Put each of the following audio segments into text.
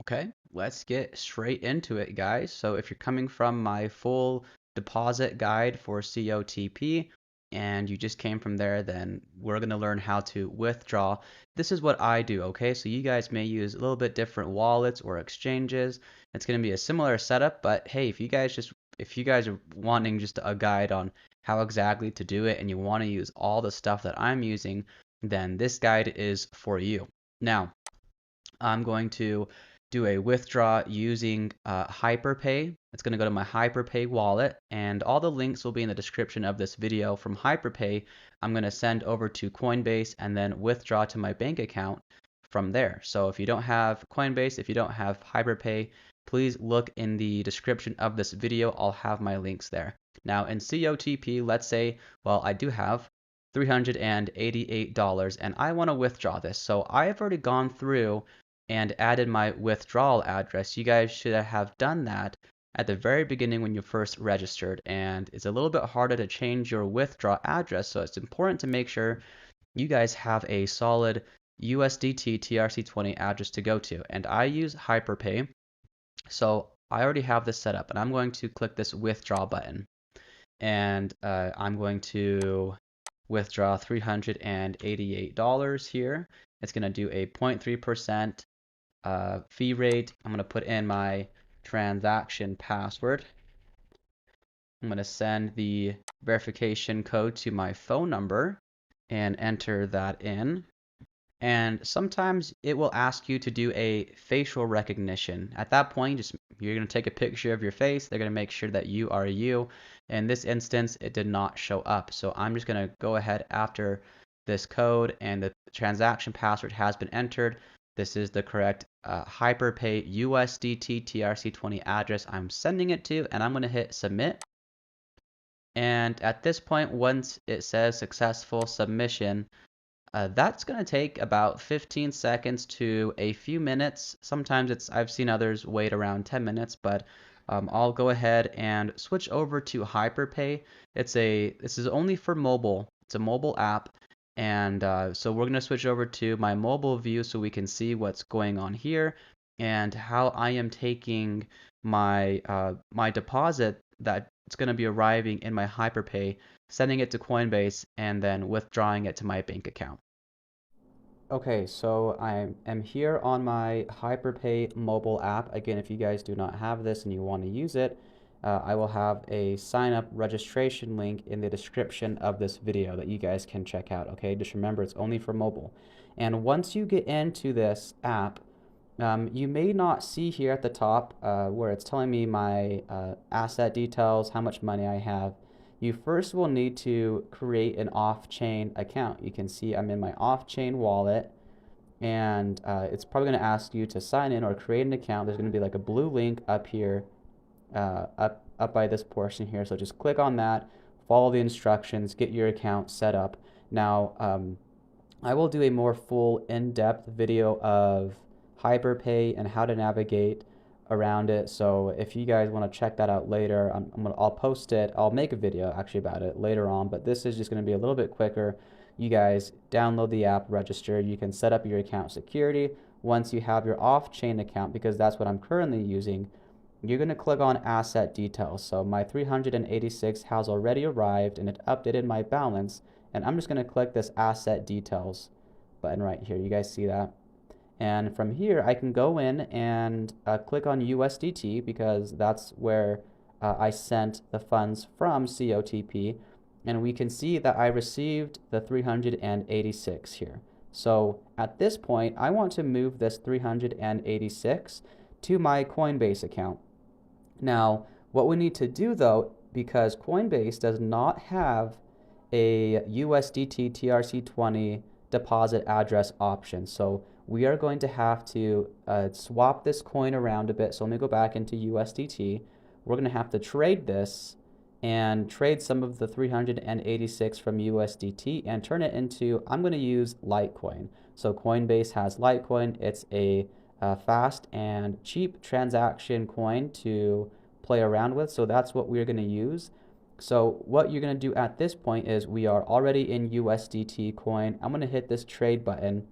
Okay, let's get straight into it, guys. So if you're coming from my full deposit guide for COTP and you just came from there, then we're going to learn how to withdraw. This is what I do, okay? So you guys may use a little bit different wallets or exchanges. It's going to be a similar setup, but hey, if you guys are wanting just a guide on how exactly to do it and you want to use all the stuff that I'm using, then this guide is for you. Now, I'm going to do a withdraw using HyperPay. It's going to go to my HyperPay wallet, and all the links will be in the description of this video. From HyperPay, I'm going to send over to Coinbase and then withdraw to my bank account from there. So if you don't have Coinbase, if you don't have HyperPay, please look in the description of this video. I'll have my links there. Now in COTP, let's say, well, I do have $388 and I want to withdraw this. So I have already gone through and added my withdrawal address. You guys should have done that at the very beginning when you first registered, and it's a little bit harder to change your withdraw address, so it's important to make sure you guys have a solid USDT TRC20 address to go to. And I use HyperPay, so I already have this set up, and I'm going to click this withdraw button, and I'm going to withdraw $388 here. It's going to do a 0.3% fee rate. I'm going to put in my transaction password. I'm going to send the verification code to my phone number and enter that in. And sometimes it will ask you to do a facial recognition. At that point, you're going to take a picture of your face. They're going to make sure that you are you. In this instance, it did not show up. So I'm just going to go ahead after this code and the transaction password has been entered. This is the correct HyperPay USDT TRC20 address I'm sending it to, and I'm going to hit submit. And at this point, once it says successful submission, that's going to take about 15 seconds to a few minutes. Sometimes I've seen others wait around 10 minutes, but I'll go ahead and switch over to HyperPay. This is only for mobile. It's a mobile app. And so we're going to switch over to my mobile view so we can see what's going on here and how I am taking my my deposit that it's going to be arriving in my HyperPay, sending it to Coinbase, and then withdrawing it to my bank account. Okay, so I am here on my HyperPay mobile app. Again, if you guys do not have this and you want to use it, I will have a sign up registration link in the description of this video that you guys can check out. Okay, just remember it's only for mobile. And once you get into this app, you may not see here at the top where it's telling me my asset details, how much money I have. You first will need to create an off-chain account. You can see I'm in my off-chain wallet, and it's probably going to ask you to sign in or create an account. There's going to be like a blue link up here, up by this portion here. So just click on that, follow the instructions, get your account set up. Now, I will do a more full in-depth video of HyperPay and how to navigate around it. So if you guys want to check that out later, I'll post it. I'll make a video actually about it later on, but this is just going to be a little bit quicker. You guys download the app, register. You can set up your account security. Once you have your off-chain account, because that's what I'm currently using, you're going to click on asset details. So my 386 has already arrived and it updated my balance. And I'm just going to click this asset details button right here. You guys see that? And from here, I can go in and click on USDT because that's where I sent the funds from COTP. And we can see that I received the 386 here. So at this point, I want to move this 386 to my Coinbase account. Now, what we need to do though, because Coinbase does not have a USDT TRC20 deposit address option. So we are going to have to swap this coin around a bit. So let me go back into USDT. We're going to have to trade this and trade some of the 386 from USDT and turn it into, I'm going to use Litecoin. So Coinbase has Litecoin. It's a fast and cheap transaction coin to play around with. So that's what we're going to use. So what you're going to do at this point is we are already in USDT coin. I'm going to hit this trade button.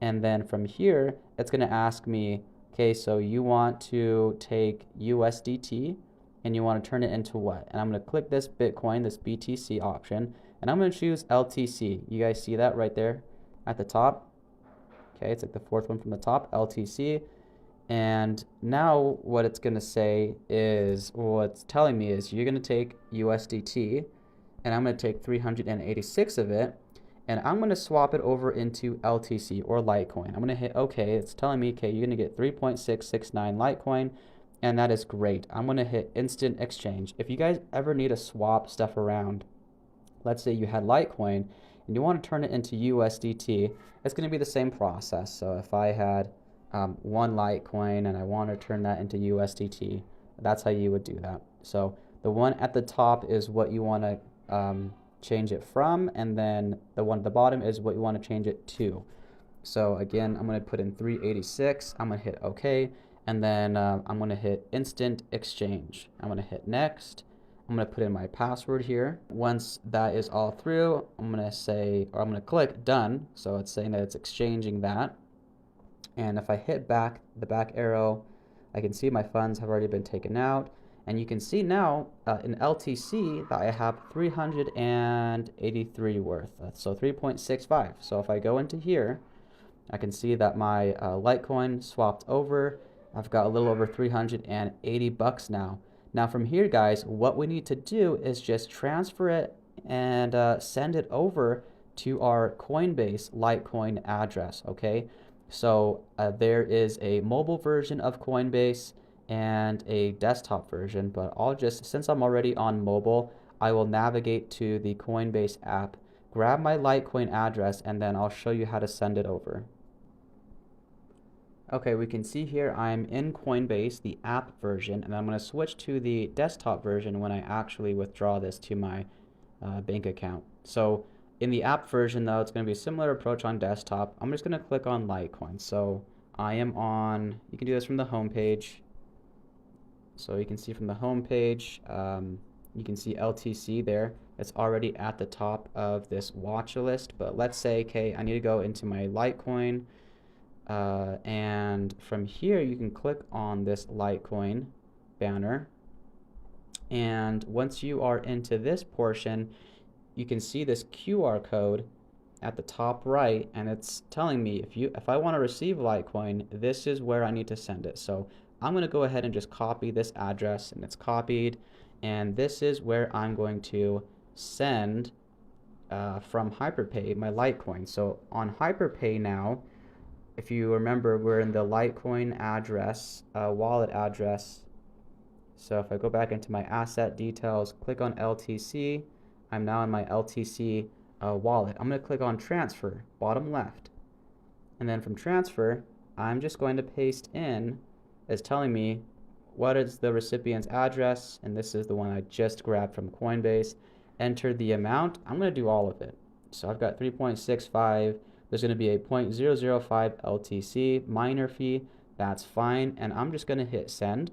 And then from here, it's going to ask me, Okay, so you want to take USDT and you want to turn it into what? And I'm going to click this Bitcoin, this BTC option, and I'm going to choose LTC. You guys see that right there at the top? Okay, it's like the fourth one from the top, LTC. And now what it's going to say is, what it's telling me is you're going to take USDT and I'm going to take 386 of it and I'm going to swap it over into LTC or Litecoin. I'm going to hit OK. It's telling me, okay, you're going to get 3.669 Litecoin, and that is great. I'm going to hit instant exchange. If you guys ever need to swap stuff around, let's say you had Litecoin and you want to turn it into USDT, it's going to be the same process. So if I had one Litecoin and I want to turn that into USDT, that's how you would do that. So the one at the top is what you want to change it from, and then the one at the bottom is what you want to change it to. So again, I'm going to put in 386, I'm going to hit OK, and then I'm going to hit instant exchange. I'm going to hit next. I'm going to put in my password here. Once that is all through, I'm going to say, or I'm going to click done. So it's saying that it's exchanging that. And if I hit back, the back arrow, I can see my funds have already been taken out. And you can see now in LTC that I have 383 worth. So 3.65. So if I go into here, I can see that my Litecoin swapped over. I've got a little over 380 bucks now. Now from here, guys, what we need to do is just transfer it and send it over to our Coinbase Litecoin address, okay? So there is a mobile version of Coinbase and a desktop version, but I'll just, since I'm already on mobile, I will navigate to the Coinbase app, grab my Litecoin address, and then I'll show you how to send it over. Okay, we can see here I'm in Coinbase, the app version, and I'm going to switch to the desktop version when I actually withdraw this to my bank account. So in the app version, though, it's going to be a similar approach on desktop. I'm just going to click on Litecoin. So I am on, you can do this from the home page. So you can see from the home page, you can see LTC there. It's already at the top of this watch list, but let's say, okay, I need to go into my Litecoin. And from here you can click on this Litecoin banner, and once you are into this portion you can see this QR code at the top right, and it's telling me if I want to receive Litecoin, this is where I need to send it. So I'm going to go ahead and just copy this address, and it's copied, and this is where I'm going to send from HyperPay my Litecoin. So on HyperPay now, if you remember, we're in the Litecoin address, wallet address. So if I go back into my asset details, click on LTC, I'm now in my LTC wallet. I'm going to click on transfer, bottom left. And then from transfer, I'm just going to paste in, it's telling me what is the recipient's address, and this is the one I just grabbed from Coinbase. Enter the amount. I'm going to do all of it. So I've got 3.65. There's going to be a 0.005 LTC miner fee. That's fine. And I'm just going to hit send.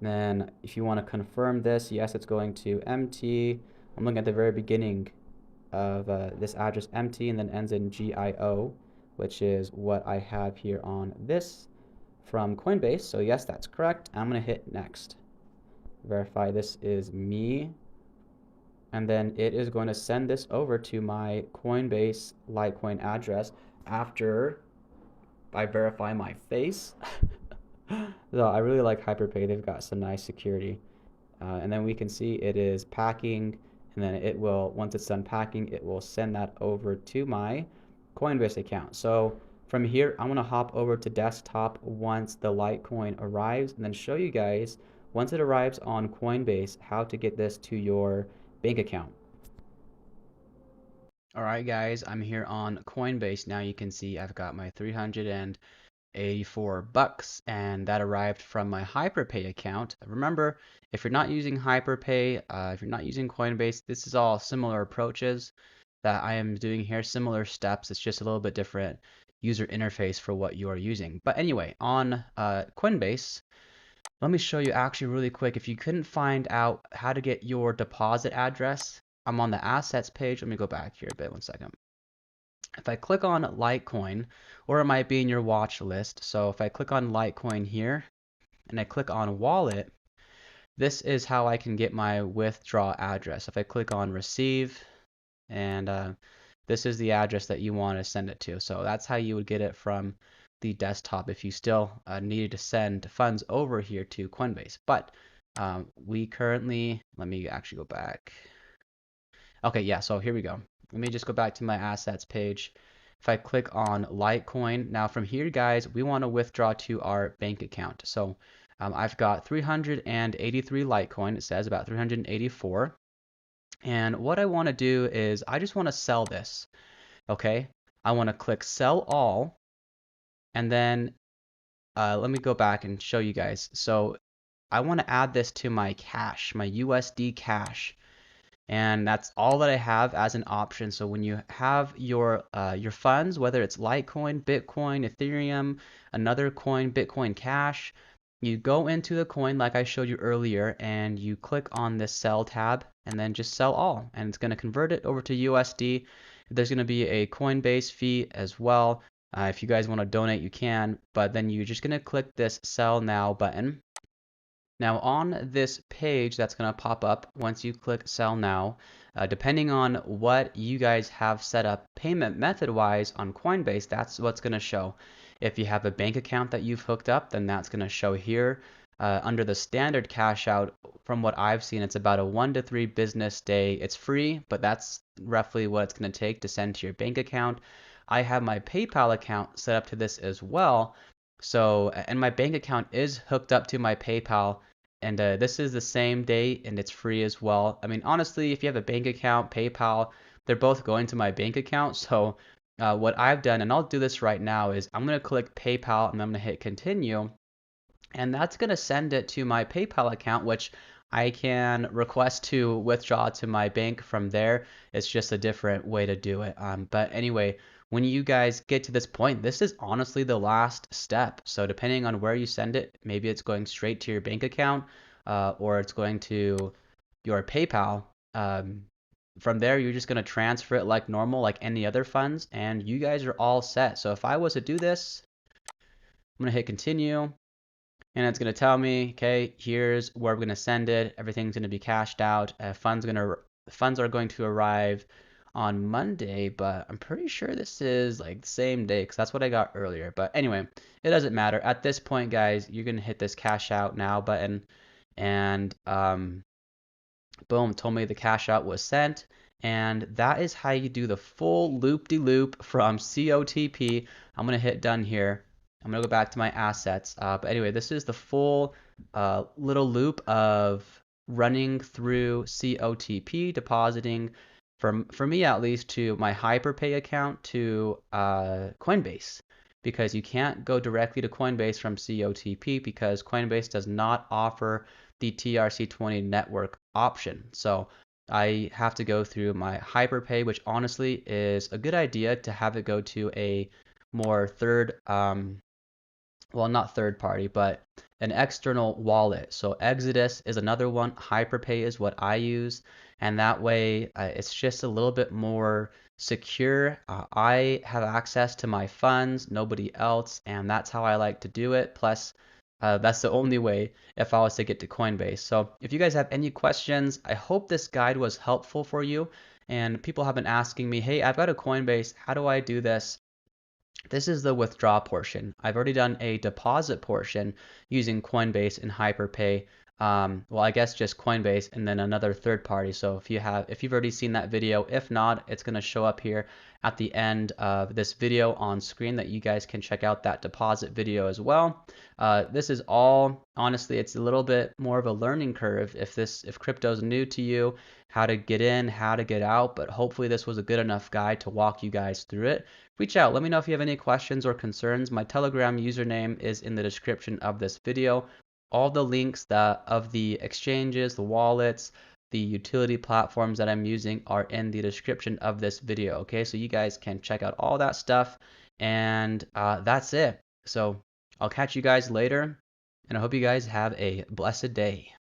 Then if you want to confirm this, yes, it's going to MT. I'm looking at the very beginning of this address, MT, and then ends in GIO, which is what I have here on this from Coinbase. So yes, that's correct. I'm going to hit next. Verify this is me. And then it is going to send this over to my Coinbase Litecoin address after I verify my face. So I really like HyperPay. They've got some nice security. And then we can see it is packing, and then it will, once it's done packing, it will send that over to my Coinbase account. So from here, I'm going to hop over to desktop once the Litecoin arrives, and then show you guys, once it arrives on Coinbase, how to get this to your bank account. All right, guys, I'm here on Coinbase. Now you can see I've got my 384 bucks, and that arrived from my HyperPay account. Remember, if you're not using HyperPay, if you're not using Coinbase, this is all similar approaches that I am doing here, similar steps. It's just a little bit different user interface for what you are using. But anyway, on Coinbase, let me show you actually really quick. If you couldn't find out how to get your deposit address, I'm on the assets page. Let me go back here a bit, 1 second. If I click on Litecoin, or it might be in your watch list. So if I click on Litecoin here and I click on wallet, this is how I can get my withdraw address. If I click on receive, and this is the address that you want to send it to. So that's how you would get it from the desktop if you still needed to send funds over here to Coinbase. But we currently, let me actually go back. Okay, yeah, so here we go. Let me just go back to my assets page. If I click on Litecoin, now from here, guys, we want to withdraw to our bank account. So I've got 383 Litecoin. It says about 384. And what I want to do is I just want to sell this. Okay, I want to click sell all, and then let me go back and show you guys. So I want to add this to my cash, my USD cash, and that's all that I have as an option. So when you have your funds, whether it's Litecoin, Bitcoin, Ethereum, another coin, Bitcoin Cash, you go into the coin like I showed you earlier, and you click on this sell tab, and then just sell all, and it's going to convert it over to USD. There's going to be a Coinbase fee as well. If you guys want to donate, you can, but then you're just going to click this sell now button. Now on this page that's going to pop up once you click sell now, depending on what you guys have set up payment method wise on Coinbase, that's what's going to show. If you have a bank account that you've hooked up, then that's going to show here. Under the standard cash out, from what I've seen, it's about a 1 to 3 business day. It's free, but that's roughly what it's going to take to send to your bank account. I have my PayPal account set up to this as well. So, and my bank account is hooked up to my PayPal, and this is the same day, and it's free as well. I mean, honestly, if you have a bank account, PayPal, they're both going to my bank account. So what I've done, and I'll do this right now, is I'm going to click PayPal, and I'm going to hit continue, and that's going to send it to my PayPal account, which I can request to withdraw to my bank from there. It's just a different way to do it. But anyway, when you guys get to this point, this is honestly the last step. So depending on where you send it, maybe it's going straight to your bank account, or it's going to your PayPal. From there, you're just going to transfer it like normal, like any other funds, and you guys are all set. So if I was to do this, I'm going to hit continue, and it's going to tell me, okay, here's where we're going to send it. Everything's going to be cashed out. Funds are going to arrive on Monday, but I'm pretty sure this is like the same day because that's what I got earlier. But anyway, it doesn't matter. At this point, guys, you're going to hit this cash out now button, and boom, told me the cash out was sent. And that is how you do the full loop-de-loop from COTP. I'm going to hit done here. I'm going to go back to my assets. But anyway, this is the full little loop of running through COTP, depositing, for me at least, to my HyperPay account to Coinbase. Because you can't go directly to Coinbase from COTP because Coinbase does not offer the TRC20 network option. So I have to go through my HyperPay, which honestly is a good idea to have it go to a more well, not third party, but an external wallet. So Exodus is another one. HyperPay is what I use. And that way it's just a little bit more secure. I have access to my funds, nobody else. And that's how I like to do it. Plus, that's the only way if I was to get to Coinbase. So if you guys have any questions, I hope this guide was helpful for you. And people have been asking me, hey, I've got a Coinbase. How do I do this? This is the withdraw portion. I've already done a deposit portion using Coinbase and HyperPay. Well, I guess just Coinbase and then another third party. So if you've already seen that video, if not, it's going to show up here at the end of this video on screen that you guys can check out that deposit video as well. This is all, honestly, it's a little bit more of a learning curve if crypto is new to you, how to get in, how to get out, but hopefully this was a good enough guide to walk you guys through it. Reach out. Let me know if you have any questions or concerns. My Telegram username is in the description of this video. All the links of the exchanges, the wallets, the utility platforms that I'm using are in the description of this video. Okay, so you guys can check out all that stuff. And that's it. So I'll catch you guys later. And I hope you guys have a blessed day.